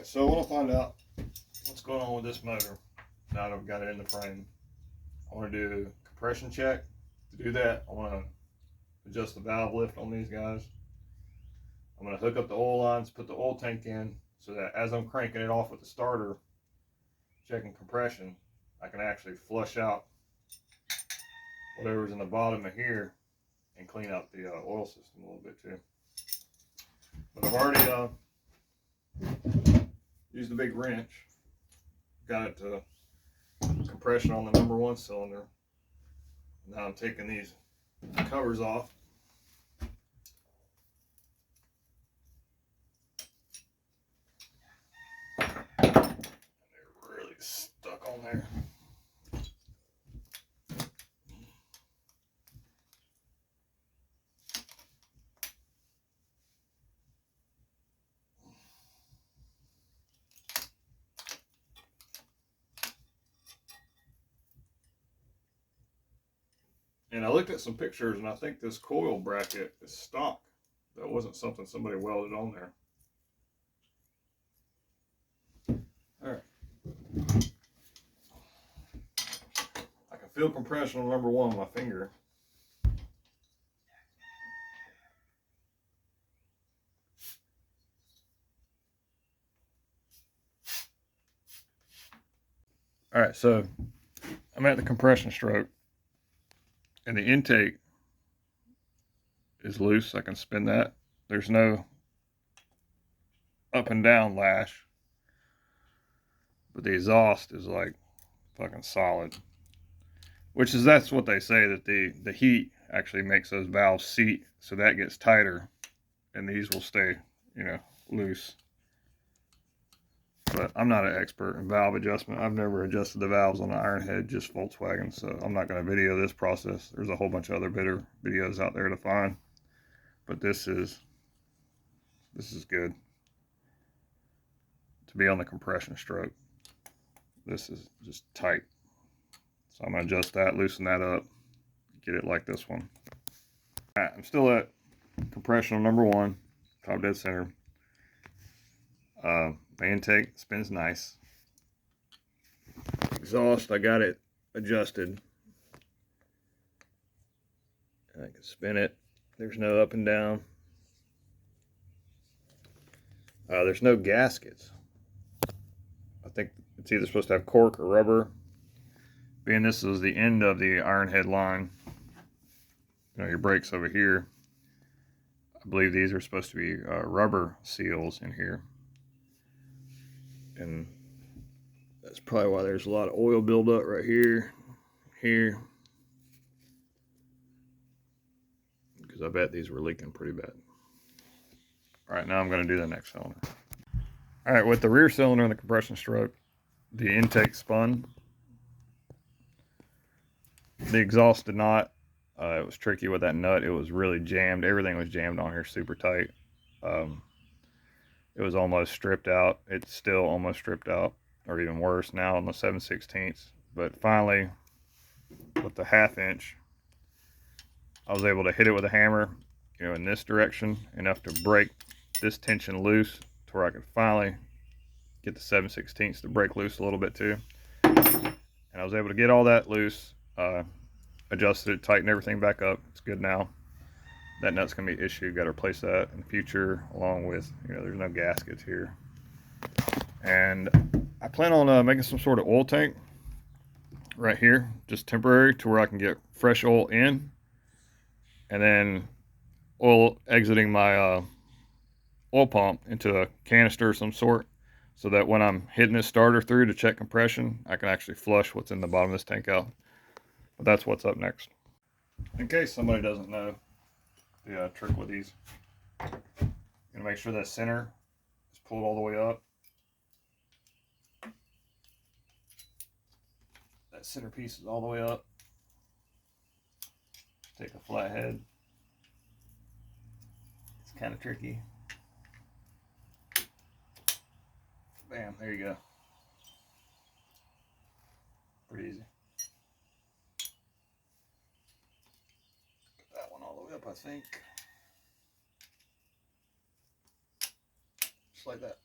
Alright, so I want to find out what's going on with this motor now that I've got it in the frame. I want to do a compression check. To do that, I want to adjust the valve lift on these guys. I'm going to hook up the oil lines, put the oil tank in, so that as I'm cranking it off with the starter, checking compression, I can actually flush out whatever's in the bottom of here and clean out the oil system a little bit too. But I've already used a big wrench, got it to compression on the #1 cylinder. Now I'm taking these covers off. They're really stuck on there. And I looked at some pictures, and I think this coil bracket is stock. That wasn't something somebody welded on there. Alright. I can feel compression on #1 with my finger. Alright, so I'm at the compression stroke, and the intake is loose. I can spin that. There's no up and down lash, but the exhaust is like fucking solid, which is, that's what they say, that the heat actually makes those valves seat, so that gets tighter and these will stay, you know, loose. But I'm not an expert in valve adjustment. I've never adjusted the valves on an Ironhead, just Volkswagen, so I'm not going to video this process. There's a whole bunch of other better videos out there to find, but this is good to be on the compression stroke. This is just tight, so I'm going to adjust that, loosen that up, get it like this one. All right, I'm still at compression on #1, top dead center. The intake spins nice. Exhaust, I got it adjusted. I can spin it. There's no up and down. There's no gaskets. I think it's either supposed to have cork or rubber. Being this is the end of the Ironhead line, you know, your brakes over here. I believe these are supposed to be rubber seals in here. And that's probably why there's a lot of oil buildup right here, because I bet these were leaking pretty bad. All right, now I'm going to do the next cylinder. All right, with the rear cylinder and the compression stroke, the intake spun. The exhaust did not. It was tricky with that nut. It was really jammed. Everything was jammed on here super tight. It was almost stripped out. It's still almost stripped out, or even worse now on the 7/16. But finally, with the 1/2 inch, I was able to hit it with a hammer, you know, in this direction, enough to break this tension loose to where I could finally get the 7/16 to break loose a little bit too. And I was able to get all that loose, adjusted it, tightened everything back up. It's good now. That nut's gonna be an issue. Got to replace that in the future, along with, you know, there's no gaskets here. And I plan on making some sort of oil tank right here, just temporary, to where I can get fresh oil in, and then oil exiting my oil pump into a canister of some sort, so that when I'm hitting this starter through to check compression, I can actually flush what's in the bottom of this tank out. But that's what's up next. In case somebody doesn't know the trick with these, you're gonna make sure that center is pulled all the way up. That center piece is all the way up. Take a flat head. It's kind of tricky. Bam, there you go. Pretty easy. Put that one all the way up, I think. Just like that.